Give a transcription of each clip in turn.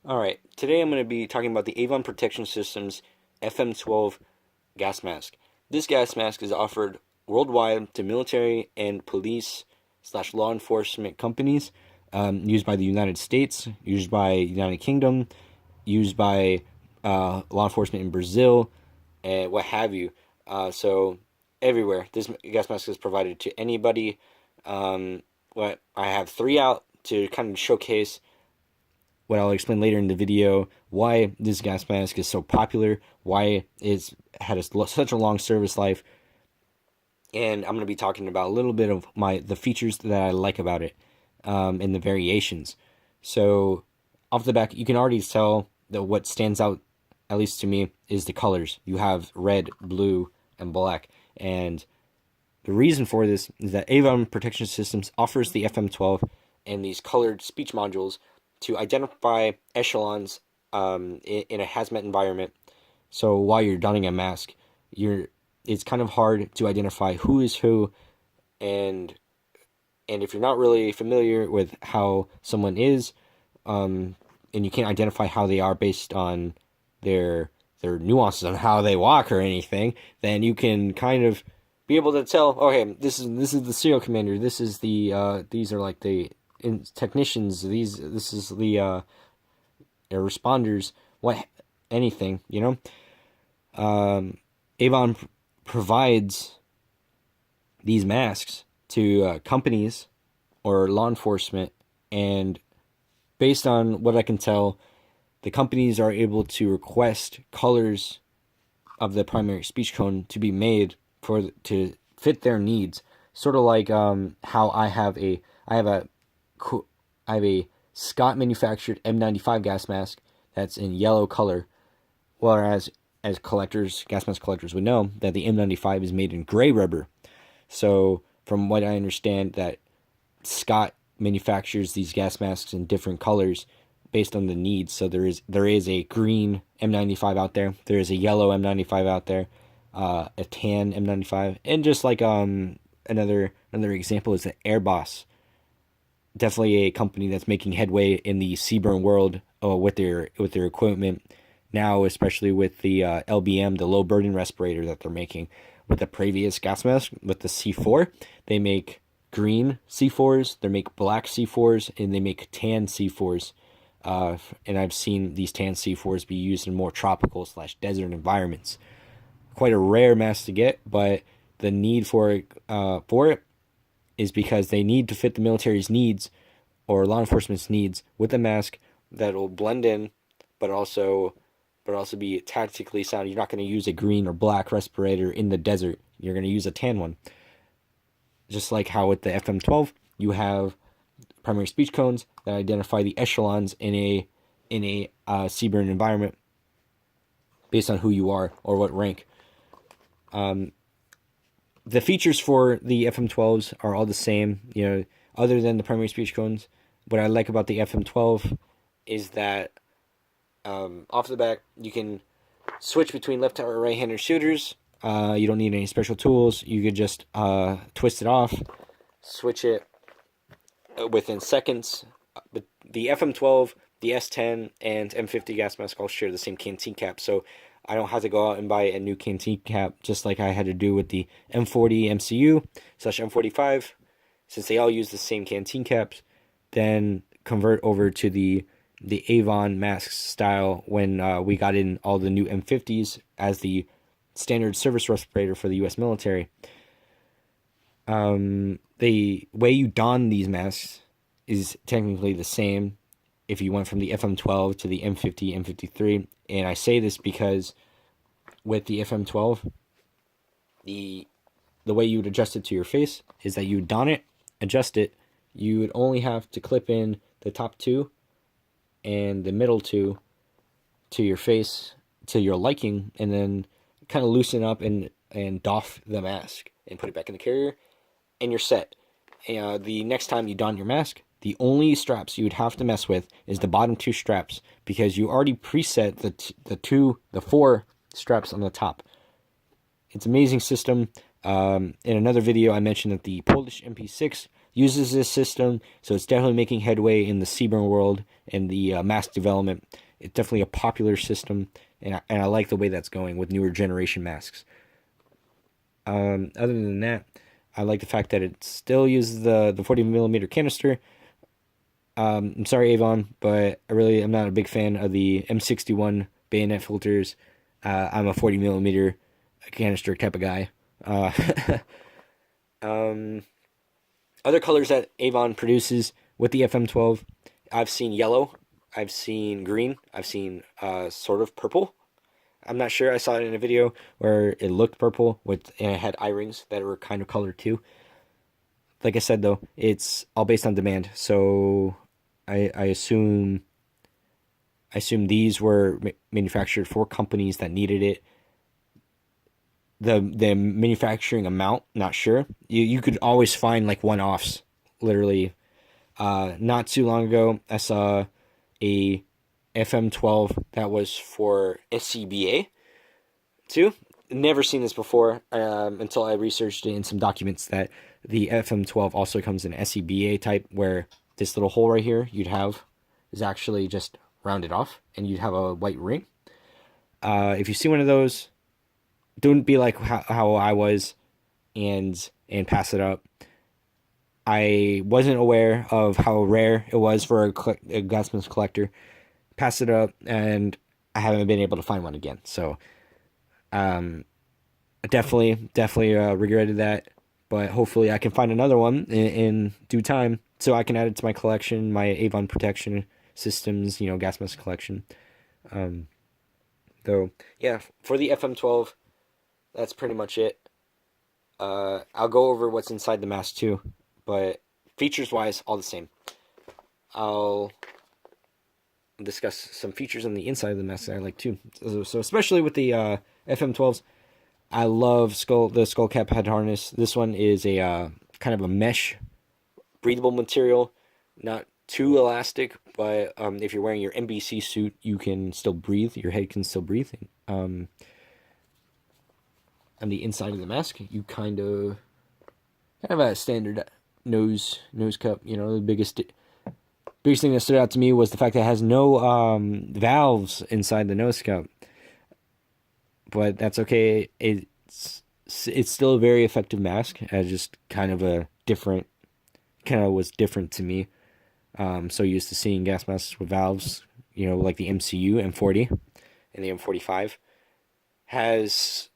Alright, today I'm going to be talking about the AVON Protection System's FM12 gas mask. This gas mask is offered worldwide to military and police slash law enforcement companies, used by the United States, used by United Kingdom, used by law enforcement in Brazil, and what have you. So everywhere, this gas mask is provided to anybody. What I have three out to kind of showcase what I'll explain later in the video, why this gas mask is so popular, why it's had such a long service life, and I'm going to be talking about a little bit of the features that I like about it, and the variations. So off the back, you can already tell that what stands out, at least to me, is the colors. You have red, blue, and black, and the reason for this is that Avon Protection Systems offers the FM12 and these colored speech modules to identify echelons in a hazmat environment. So while you're donning a mask, it's kind of hard to identify who is who, and if you're not really familiar with how someone is, and you can't identify how they are based on their nuances on how they walk or anything, then you can kind of be able to tell, okay, this is the serial commander. This is the these are like the technicians. This is the responders. What anything, you know. Avon provides these masks to companies or law enforcement, and based on what I can tell, the companies are able to request colors of the primary speech cone to be made to fit their needs. Sort of like how I have a Scott manufactured M95 gas mask that's in yellow color, whereas as gas mask collectors would know that the M95 is made in gray rubber. So from what I understand, that Scott manufactures these gas masks in different colors based on the needs. So there is a green M95 out there, there is a yellow M95 out there, a tan M95, and just like another example is the Airboss. Definitely a company that's making headway in the Seaburn world with their equipment now, especially with the LBM, the low burden respirator that they're making. With the previous gas mask, with the C4, they make green C4s, they make black C4s, and they make tan C4s. And I've seen these tan C4s be used in more tropical / desert environments. Quite a rare mask to get, but the need for it is because they need to fit the military's needs or law enforcement's needs with a mask that will blend in, but also be tactically sound. You're not going to use a green or black respirator in the desert. You're going to use a tan one. Just like how with the FM12, you have primary speech cones that identify the echelons in a Seaburn environment based on who you are or what rank. The features for the FM12s are all the same, you know, other than the primary speech cones. What I like about the FM12 is that off the back, you can switch between left or right-handed shooters. You don't need any special tools. You could just twist it off, switch it within seconds. But the FM12, the S10, and M50 gas mask all share the same canteen cap, so I don't have to go out and buy a new canteen cap, just like I had to do with the M40 MCU / M45. Since they all use the same canteen caps, then convert over to the Avon mask style when we got in all the new M50s as the standard service respirator for the U.S. military. The way you don these masks is technically the same if you went from the FM12 to the M50, M53. And I say this because with the FM12, the way you would adjust it to your face is that you would don it, adjust it. You would only have to clip in the top two and the middle two to your face to your liking, and then kind of loosen up and doff the mask and put it back in the carrier, and you're set. The next time you don your mask, the only straps you would have to mess with is the bottom two straps, because you already preset the four straps on the top. It's an amazing system. In another video, I mentioned that the Polish MP6 uses this system, so it's definitely making headway in the Seaburn world and the mask development. It's definitely a popular system, and I like the way that's going with newer generation masks. Other than that, I like the fact that it still uses the 40mm canister. I'm sorry, Avon, but I really am not a big fan of the M61 bayonet filters. I'm a 40mm canister type of guy. Other colors that Avon produces with the FM12, I've seen yellow, I've seen green, I've seen sort of purple. I'm not sure. I saw it in a video where it looked purple and it had eye rings that were kind of colored too. Like I said, though, it's all based on demand. So I assume these were manufactured for companies that needed it. The manufacturing amount, not sure. You could always find like one-offs, literally. Not too long ago, I saw a FM12 that was for SCBA too. Never seen this before until I researched it in some documents that the FM12 also comes in SCBA type, where this little hole right here you'd have is actually just rounded off and you'd have a white ring. If you see one of those, don't be like how I was and pass it up. I wasn't aware of how rare it was for a Glassman's collector. Pass it up, and I haven't been able to find one again. So, I definitely regretted that. But hopefully, I can find another one in due time, so I can add it to my collection, my Avon protection systems, gas mask collection. Though, yeah, for the FM12, that's pretty much it. I'll go over what's inside the mask too, but features-wise, all the same. I'll discuss some features on the inside of the mask that I like too. So especially with the FM12s, I love the skull cap head harness. This one is a kind of a mesh, breathable material, not too elastic, but if you're wearing your NBC suit, you can still breathe. Your head can still breathe. On the inside of the mask, you kind of a standard nose cup. The biggest thing that stood out to me was the fact that it has no valves inside the nose cup. But that's okay. It's still a very effective mask. Just was different to me. So used to seeing gas masks with valves, like the MCU M40 and the M45 has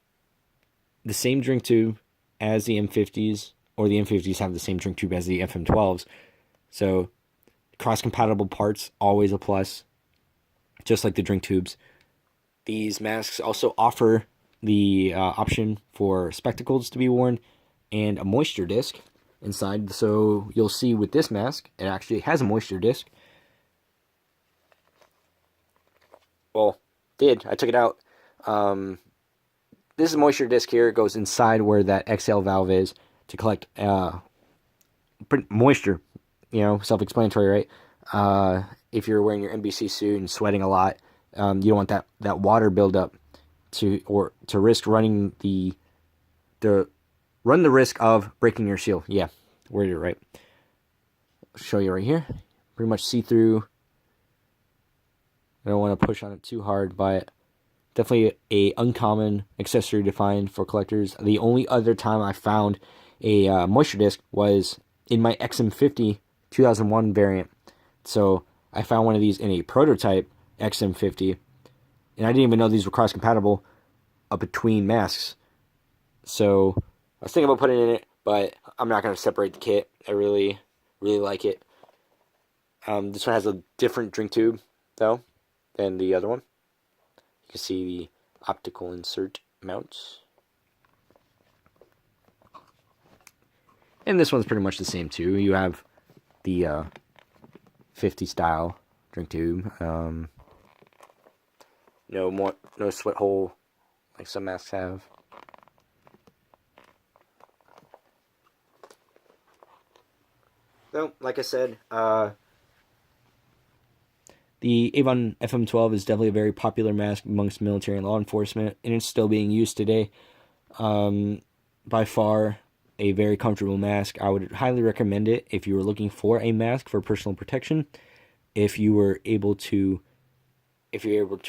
the same drink tube as the M50s, or the M50s have the same drink tube as the FM12s. So cross-compatible parts, always a plus, just like the drink tubes. These masks also offer the option for spectacles to be worn and a moisture disc inside. So you'll see with this mask, it actually has a moisture disc. Well, I took it out. This is a moisture disc here. It goes inside where that exhale valve is to collect moisture. Self-explanatory, right? If you're wearing your NBC suit and sweating a lot, you don't want that water buildup to risk running the risk of breaking your seal. Yeah, worded it right. I'll show you right here. Pretty much see-through. I don't want to push on it too hard, but definitely a uncommon accessory to find for collectors. The only other time I found a moisture disc was in my XM50 2001 variant. So I found one of these in a prototype XM50, and I didn't even know these were cross-compatible between masks. So I was thinking about putting it in it, but I'm not going to separate the kit. I really like it. This one has a different drink tube, though, than the other one. You can see the optical insert mounts. And this one's pretty much the same, too. You have the 50 style drink tube. No sweat hole like some masks have. So, like I said, the AVON FM12 is definitely a very popular mask amongst military and law enforcement, and it's still being used today. By far, a very comfortable mask. I would highly recommend it if you were looking for a mask for personal protection. If you're able to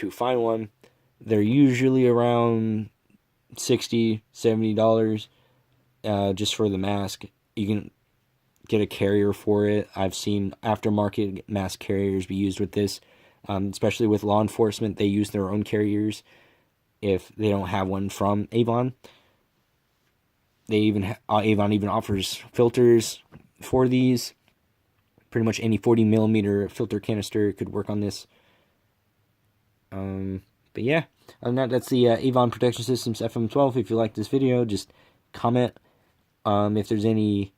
find one, they're usually around $60, $70 just for the mask. You can get a carrier for it. I've seen aftermarket mask carriers be used with this, especially with law enforcement. They use their own carriers if they don't have one from AVON. AVON even offers filters for these. Pretty much any 40 millimeter filter canister could work on this. But yeah, other than that, that's the AVON Protection Systems FM12. If you like this video, just comment if there's any,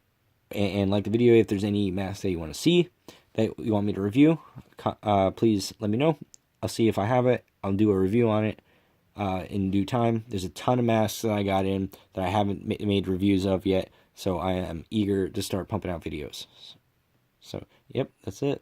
and like the video. If there's any masks that you want to see, that you want me to review, please let me know. I'll see if I have it. I'll do a review on it in due time. There's a ton of masks that I got in that I haven't made reviews of yet, so I am eager to start pumping out videos. So, yep, that's it.